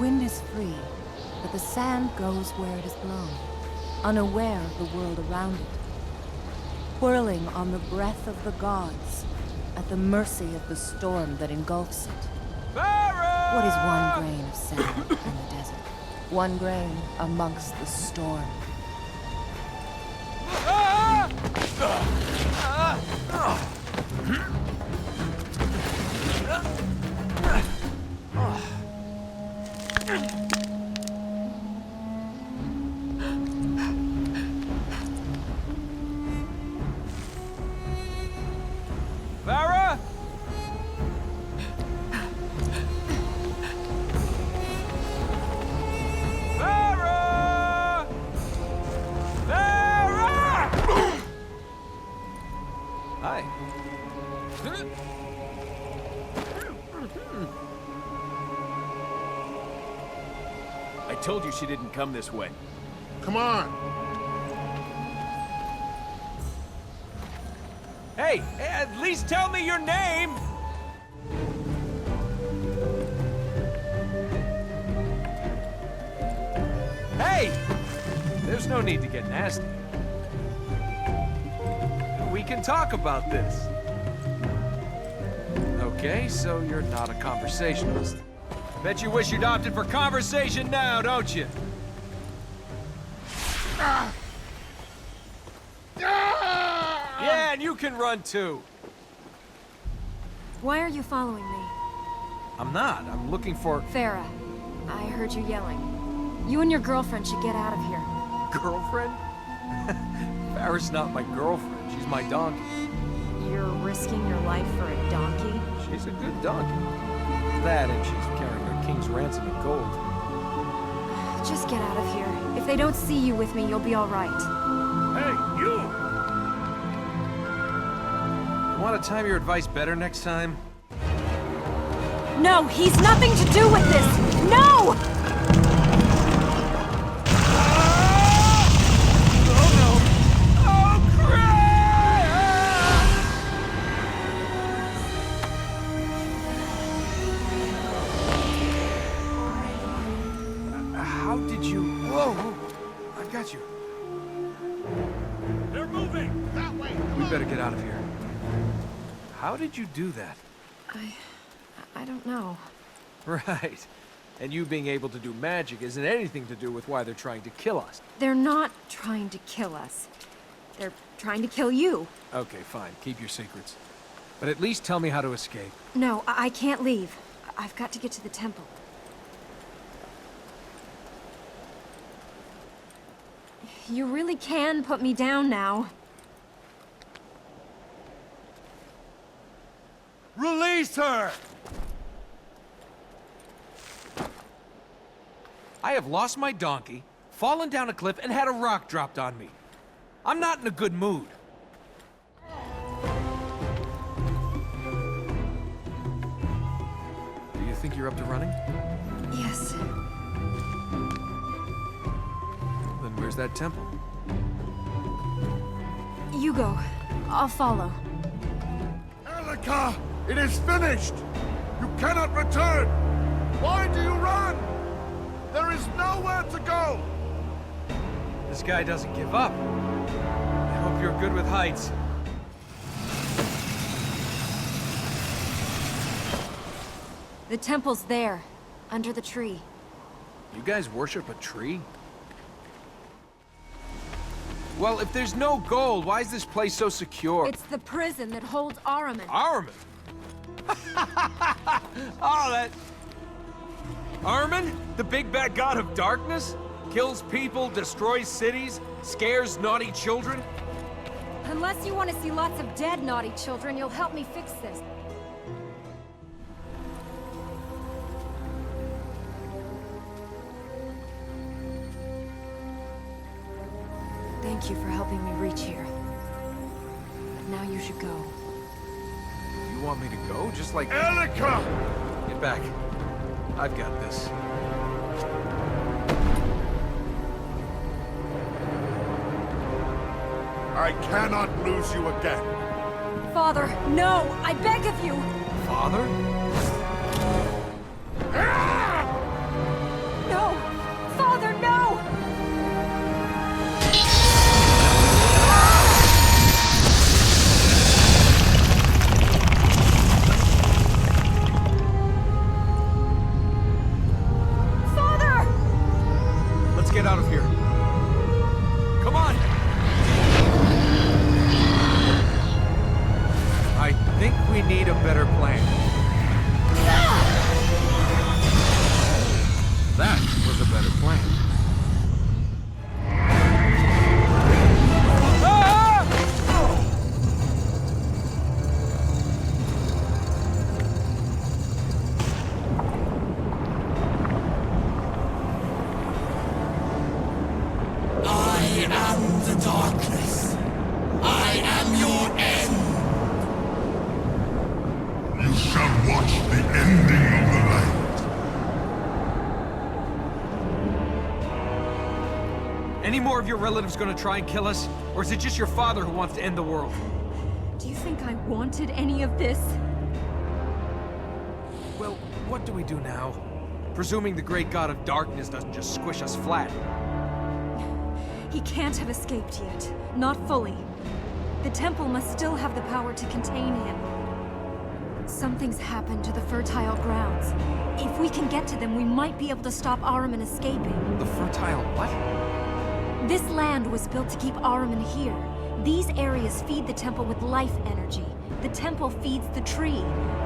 wind is free, but the sand goes where it is blown, unaware of the world around it, whirling on the breath of the gods, at the mercy of the storm that engulfs it. Farah! What is one grain of sand in the desert? One grain amongst the storm. Farah! Farah! Farah! Hi. I told you she didn't come this way. Come on! Hey, at least tell me your name! Hey! There's no need to get nasty. We can talk about this. Okay, so you're not a conversationalist. Bet you wish you'd opted for conversation now, don't you? Yeah, and you can run too. Why are you following me? I'm not. I'm looking for... Farah, I heard you yelling. You and your girlfriend should get out of here. Girlfriend? Farah's not my girlfriend. She's my donkey. You're risking your life for a donkey? She's a good donkey. That and she's carrying her king's ransom of gold. Just get out of here. If they don't see you with me, you'll be all right. Hey, you! You want to time your advice better next time? No, he's nothing to do with this! No! How did you... Whoa! I've got you. They're moving! That way! We better get out of here. How did you do that? I don't know. Right. And you being able to do magic isn't anything to do with why they're trying to kill us. They're not trying to kill us. They're trying to kill you. Okay, fine. Keep your secrets. But at least tell me how to escape. No, I can't leave. I've got to get to the temple. You really can put me down now. Release her! I have lost my donkey, fallen down a cliff, and had a rock dropped on me. I'm not in a good mood. Do you think you're up to running? Yes. Then where's that temple? You go. I'll follow. Elika! It is finished! You cannot return! Why do you run? There is nowhere to go! This guy doesn't give up. I hope you're good with heights. The temple's there, under the tree. You guys worship a tree? Well, if there's no gold, why is this place so secure? It's the prison that holds Ahriman. Ahriman? Oh, that... Ahriman? The big bad god of darkness? Kills people, destroys cities, scares naughty children? Unless you want to see lots of dead naughty children, you'll help me fix this. Thank you for helping me reach here. But now you should go. You want me to go? Just like... Elika! Get back. I've got this. I cannot lose you again. Father, no! I beg of you! Father? think we need a better plan. That was a better plan. I am the darkness. I am your end. You shall watch the ending of the light. Any more of your relatives gonna try and kill us? Or is it just your father who wants to end the world? Do you think I wanted any of this? Well, what do we do now? Presuming the great god of darkness doesn't just squish us flat. He can't have escaped yet. Not fully. The temple must still have the power to contain him. Something's happened to the fertile grounds. If we can get to them, we might be able to stop Ahriman escaping. The fertile what? This land was built to keep Ahriman here. These areas feed the temple with life energy. The temple feeds the tree.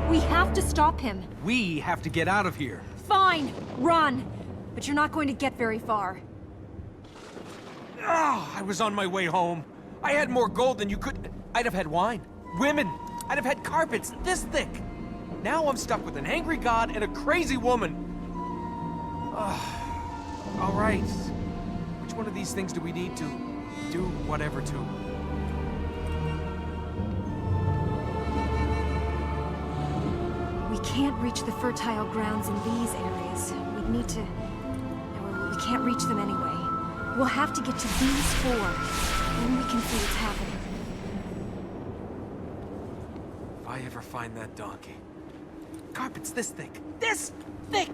We have to stop him. We have to get out of here. Fine, run. But you're not going to get very far. Oh, I was on my way home. I had more gold than you could... I'd have had wine, women. I'd have had carpets this thick. Now I'm stuck with an angry god and a crazy woman. All right. Which one of these things do we need to do whatever to? We can't reach the fertile grounds in these areas. We'd need to... We can't reach them anyway. We'll have to get to these four. Then we can see what's happening. If I ever find that donkey. Carpets this thick. This thick!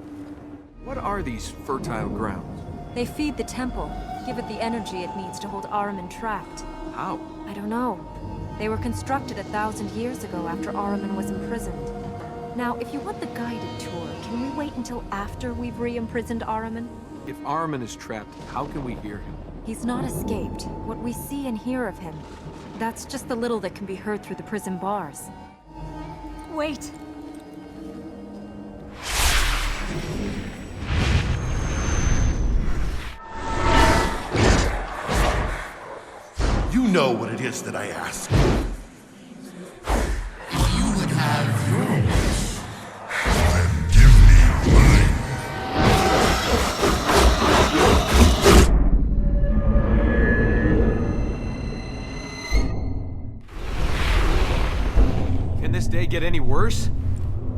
What are these fertile grounds? They feed the temple, give it the energy it needs to hold Ahriman trapped. How? I don't know. They were constructed 1,000 years ago after Ahriman was imprisoned. Now, if you want the guided tour, can we wait until after we've re-imprisoned Ahriman? If Ahriman is trapped, how can we hear him? He's not escaped. What we see and hear of him, that's just the little that can be heard through the prison bars. Wait! You know what it is that I ask. If you would have your wish, then give me mine. Can this day get any worse?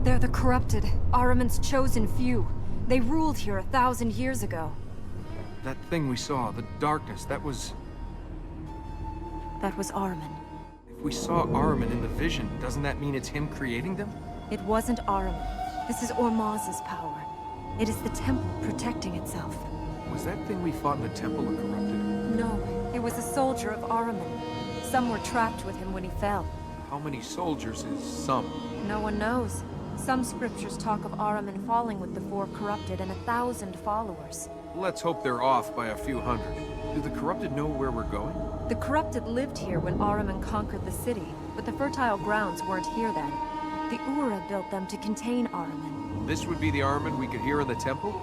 They're the corrupted, Ahriman's chosen few. They ruled here 1,000 years ago. That thing we saw, the darkness, that was... That was Ahriman. If we saw Ahriman in the vision, doesn't that mean it's him creating them? It wasn't Ahriman. This is Ormaz's power. It is the temple protecting itself. Was that thing we fought in the temple a corrupted? No, it was a soldier of Ahriman. Some were trapped with him when he fell. How many soldiers is some? No one knows. Some scriptures talk of Ahriman falling with the 4 corrupted and 1,000 followers. Let's hope they're off by a few hundred. Do the corrupted know where we're going? The corrupted lived here when Ahriman conquered the city, but the fertile grounds weren't here then. The Ura built them to contain Ahriman. This would be the Ahriman we could hear in the temple?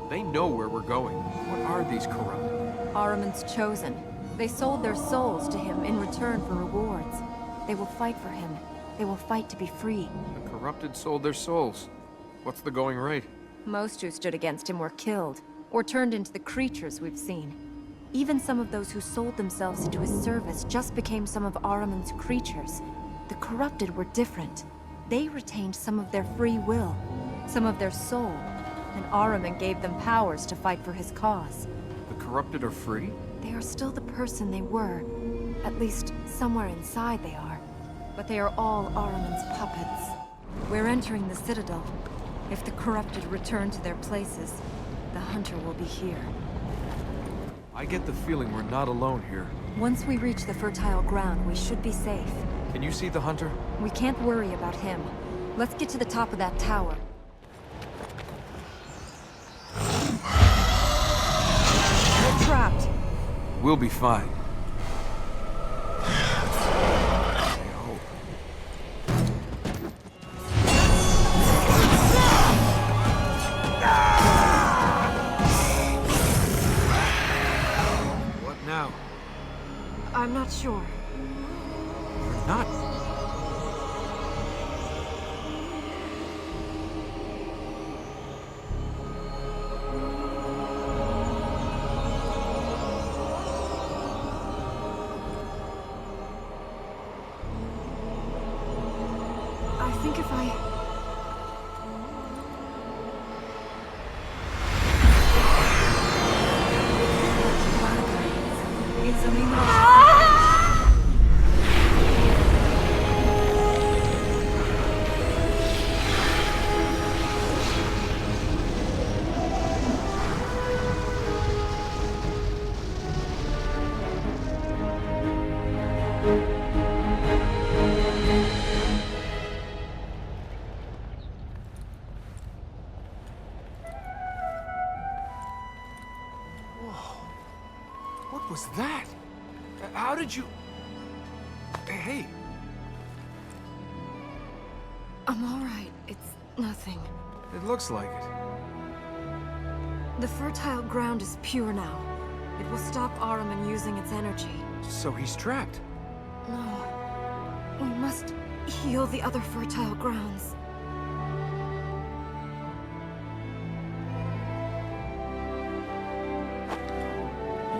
They know where we're going. What are these corrupted? Ahriman's chosen. They sold their souls to him in return for rewards. They will fight for him. They will fight to be free. The corrupted sold their souls. What's the going rate? Most who stood against him were killed, or turned into the creatures we've seen. Even some of those who sold themselves into his service just became some of Ahriman's creatures. The corrupted were different. They retained some of their free will, some of their soul, and Ahriman gave them powers to fight for his cause. The corrupted are free? They are still the person they were. At least, somewhere inside they are. But they are all Ahriman's puppets. We're entering the Citadel. If the corrupted return to their places, the Hunter will be here. I get the feeling we're not alone here. Once we reach the fertile ground, we should be safe. Can you see the Hunter? We can't worry about him. Let's get to the top of that tower. We're trapped. We'll be fine. sure. You're not. I think if I... What was that? How did you... Hey. I'm all right. It's nothing. It looks like it. The fertile ground is pure now. It will stop Ahriman using its energy. So he's trapped. No. We must heal the other fertile grounds.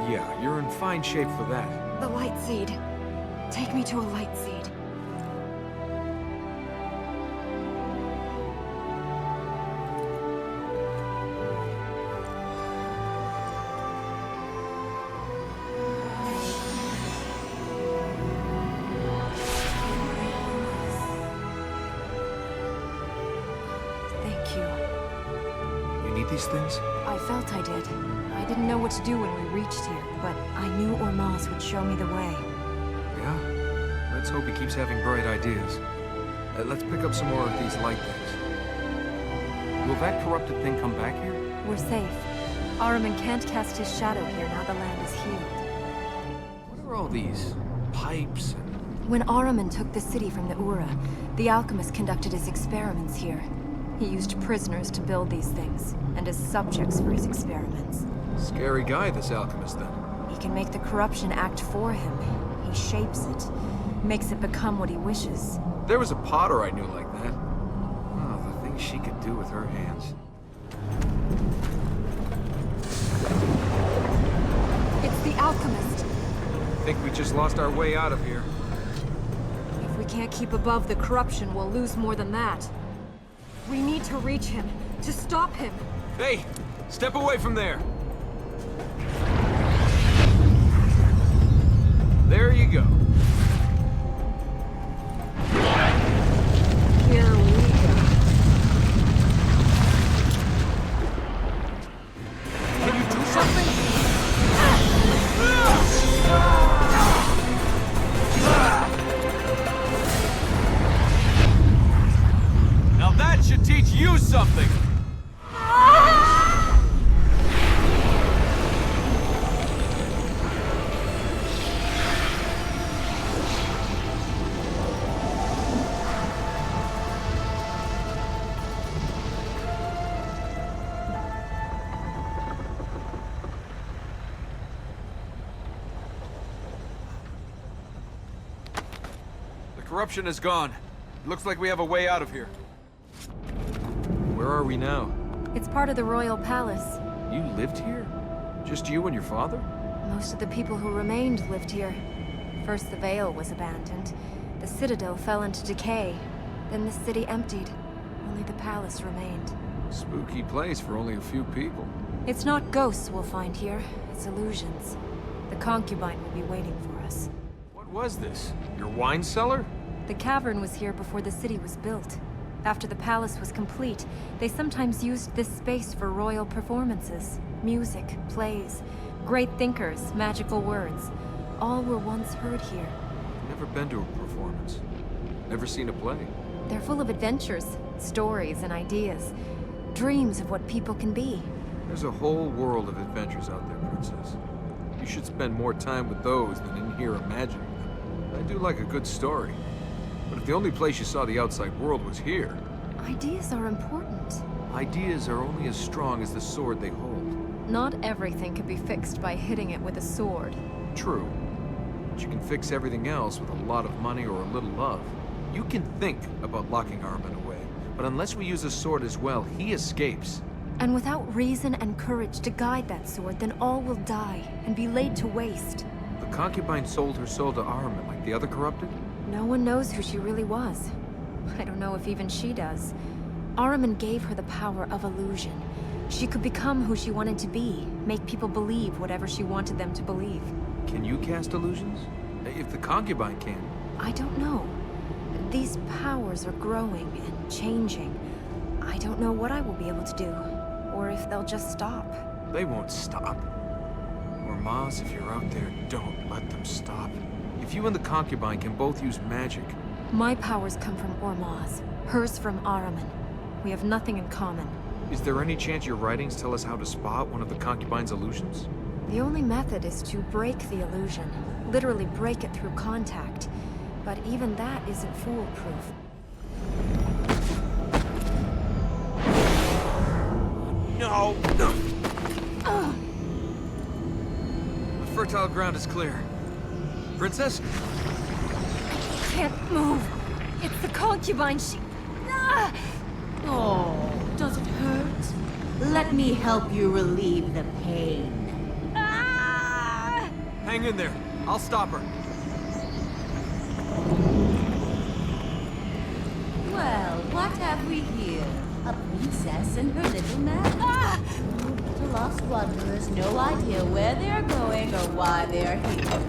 Yeah, you're in fine shape for that. The light seed. Take me to a light seed. Thank you. You need these things? I felt I did. I didn't know what to do when we reached here, but I knew Ormaz would show me the way. Yeah? Let's hope he keeps having bright ideas. Let's pick up some more of these light things. Will that corrupted thing come back here? We're safe. Ahriman can't cast his shadow here now the land is healed. What are all these pipes and... When Ahriman took the city from the Ura, the alchemist conducted his experiments here. He used prisoners to build these things, and as subjects for his experiments. Scary guy, this alchemist, then. He can make the corruption act for him. He shapes it, makes it become what he wishes. There was a potter I knew like that. Oh, the things she could do with her hands. It's the alchemist. I think we just lost our way out of here. If we can't keep above the corruption, we'll lose more than that. We need to reach him, to stop him. Hey, step away from there. There you go. Here we go. Can you do something? Now that should teach you something! The corruption is gone. Looks like we have a way out of here. Where are we now? It's part of the royal palace. You lived here? Just you and your father? Most of the people who remained lived here. First the Vale was abandoned. The citadel fell into decay. Then the city emptied. Only the palace remained. Spooky place for only a few people. It's not ghosts we'll find here. It's illusions. The concubine will be waiting for us. What was this? Your wine cellar? The cavern was here before the city was built. After the palace was complete, they sometimes used this space for royal performances. Music, plays, great thinkers, magical words. All were once heard here. Never been to a performance. Never seen a play. They're full of adventures, stories, and ideas. Dreams of what people can be. There's a whole world of adventures out there, Princess. You should spend more time with those than in here imagining them. I do like a good story. But if the only place you saw the outside world was here... Ideas are important. Ideas are only as strong as the sword they hold. Not everything can be fixed by hitting it with a sword. True. But you can fix everything else with a lot of money or a little love. You can think about locking Ahriman away, but unless we use a sword as well, he escapes. And without reason and courage to guide that sword, then all will die and be laid to waste. The concubine sold her soul to Ahriman like the other corrupted? No one knows who she really was. I don't know if even she does. Ahriman gave her the power of illusion. She could become who she wanted to be, make people believe whatever she wanted them to believe. Can you cast illusions? If the concubine can. I don't know. These powers are growing and changing. I don't know what I will be able to do, or if they'll just stop. They won't stop. Or Maz, if you're out there, don't let them stop. If you and the concubine can both use magic... My powers come from Ormaz, hers from Ahriman. We have nothing in common. Is there any chance your writings tell us how to spot one of the concubine's illusions? The only method is to break the illusion. Literally break it through contact. But even that isn't foolproof. No! The fertile ground is clear. Princess? Can't move. It's the concubine. She... Ah! Oh, does it hurt? Let me help you relieve the pain. Ah! Hang in there. I'll stop her. Well, what have we here? A princess and her little man. Ah! The lost wanderers, no idea where they're going or why they're here.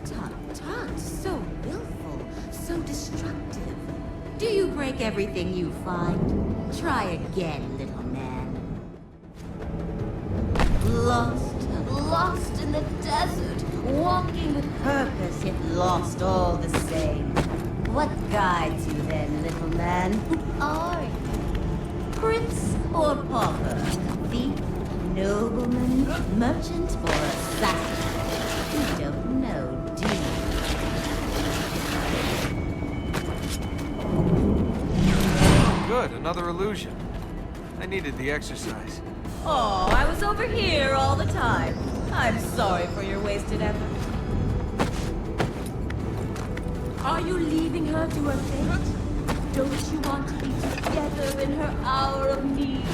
Tut, so willful, so destructive. Do you break everything you find? Try again, little man. Lost in the desert, walking with purpose, yet lost all the same. What guides you then, little man? Who are you? Prince or pauper? Thief, nobleman, merchant, or assassin? You don't know, do you? Good, another illusion. I needed the exercise. Oh, I was over here all the time. I'm sorry for your wasted effort. Are you leaving her to her fate? Don't you want to be together in her hour of need?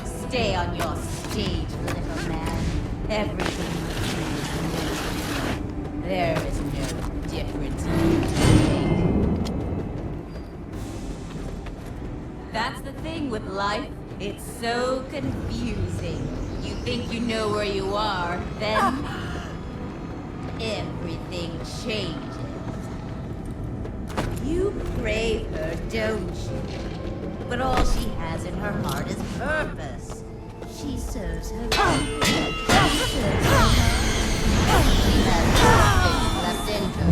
Stay on your stage, little man. Everything you do is new. There is no difference you can make. That's the thing with life. It's so confusing. You think you know where you are, then everything changes. You crave her, don't you? But all she has in her heart is purpose. She serves her people. She serves her man. She has nothing left in her.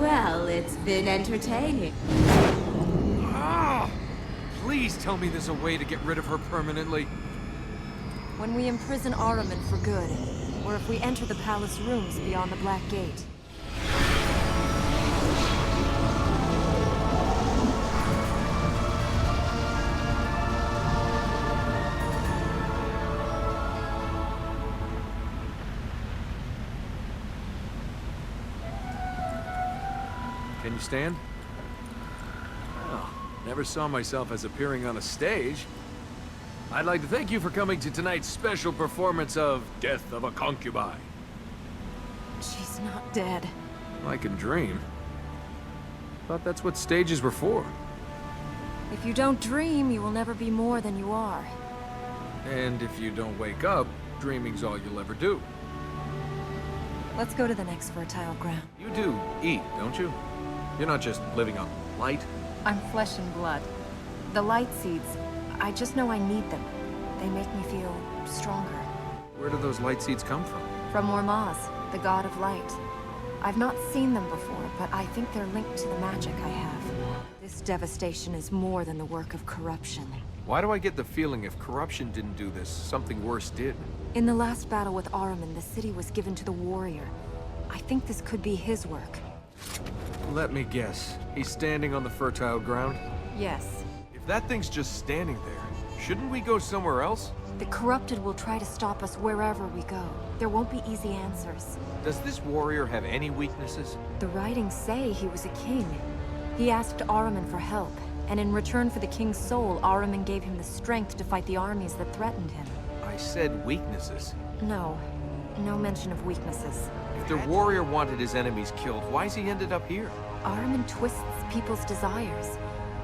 Well, it's been entertaining. Ah! Please tell me there's a way to get rid of her permanently. When we imprison Ahriman for good, or if we enter the palace rooms beyond the Black Gate. Can you stand? Oh, never saw myself as appearing on a stage. I'd like to thank you for coming to tonight's special performance of Death of a Concubine. She's not dead. I can dream. Thought that's what stages were for. If you don't dream, you will never be more than you are. And if you don't wake up, dreaming's all you'll ever do. Let's go to the next fertile ground. You do eat, don't you? You're not just living on light. I'm flesh and blood. The light seeds, I just know I need them. They make me feel stronger. Where do those light seeds come from? From Ormaz, the god of light. I've not seen them before, but I think they're linked to the magic I have. This devastation is more than the work of corruption. Why do I get the feeling if corruption didn't do this, something worse did? In the last battle with Ahriman, the city was given to the warrior. I think this could be his work. Let me guess. He's standing on the fertile ground? Yes. If that thing's just standing there, shouldn't we go somewhere else? The corrupted will try to stop us wherever we go. There won't be easy answers. Does this warrior have any weaknesses? The writings say he was a king. He asked Ahriman for help, and in return for the king's soul, Ahriman gave him the strength to fight the armies that threatened him. I said weaknesses. No mention of weaknesses. If the warrior wanted his enemies killed, why's he ended up here? Ahriman twists people's desires.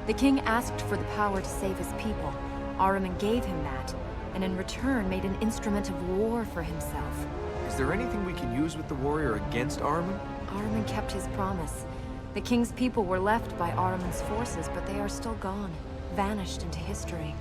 The king asked for the power to save his people. Ahriman gave him that, and in return made an instrument of war for himself. Is there anything we can use with the warrior against Ahriman? Ahriman kept his promise. The king's people were left by Ahriman's forces, but they are still gone, vanished into history.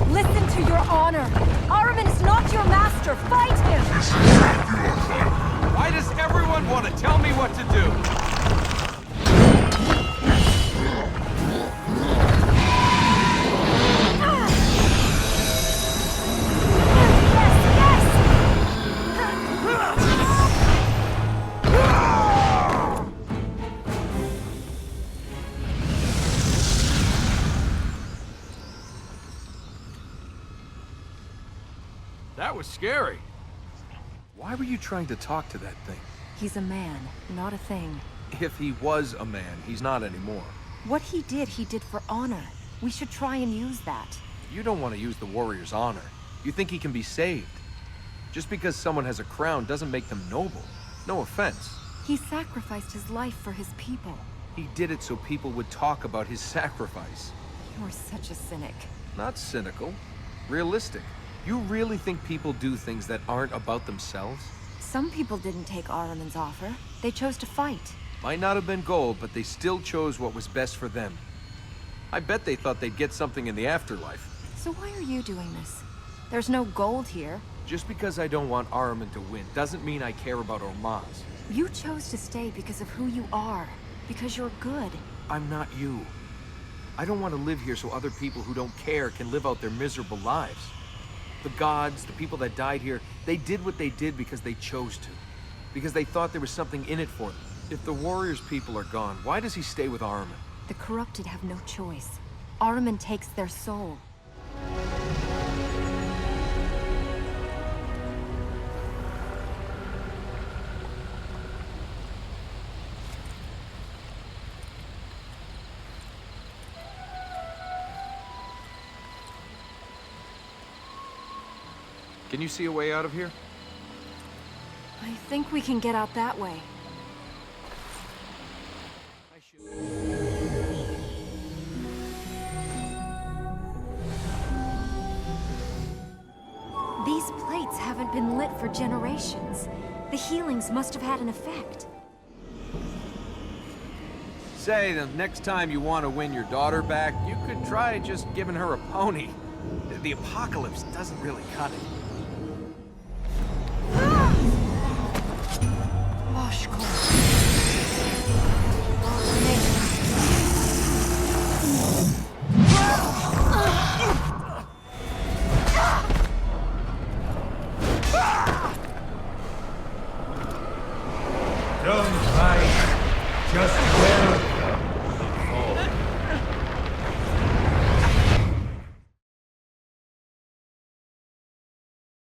Listen to your honor! Ahriman is not your master! Fight him! Why does everyone want to tell me what to do? That was scary. Why were you trying to talk to that thing? He's a man, not a thing. If he was a man, he's not anymore. What he did for honor. We should try and use that. You don't want to use the warrior's honor. You think he can be saved. Just because someone has a crown doesn't make them noble. No offense. He sacrificed his life for his people. He did it so people would talk about his sacrifice. You're such a cynic. Not cynical. Realistic. You really think people do things that aren't about themselves? Some people didn't take Ahriman's offer. They chose to fight. Might not have been gold, but they still chose what was best for them. I bet they thought they'd get something in the afterlife. So why are you doing this? There's no gold here. Just because I don't want Ahriman to win doesn't mean I care about Ormaz. You chose to stay because of who you are. Because you're good. I'm not you. I don't want to live here so other people who don't care can live out their miserable lives. The gods, the people that died here, they did what they did because they chose to. Because they thought there was something in it for them. If the warrior's people are gone, why does he stay with Ahriman? The corrupted have no choice. Ahriman takes their soul. Can you see a way out of here? I think we can get out that way. These plates haven't been lit for generations. The healings must have had an effect. Say, the next time you want to win your daughter back, you could try just giving her a pony. The apocalypse doesn't really cut it.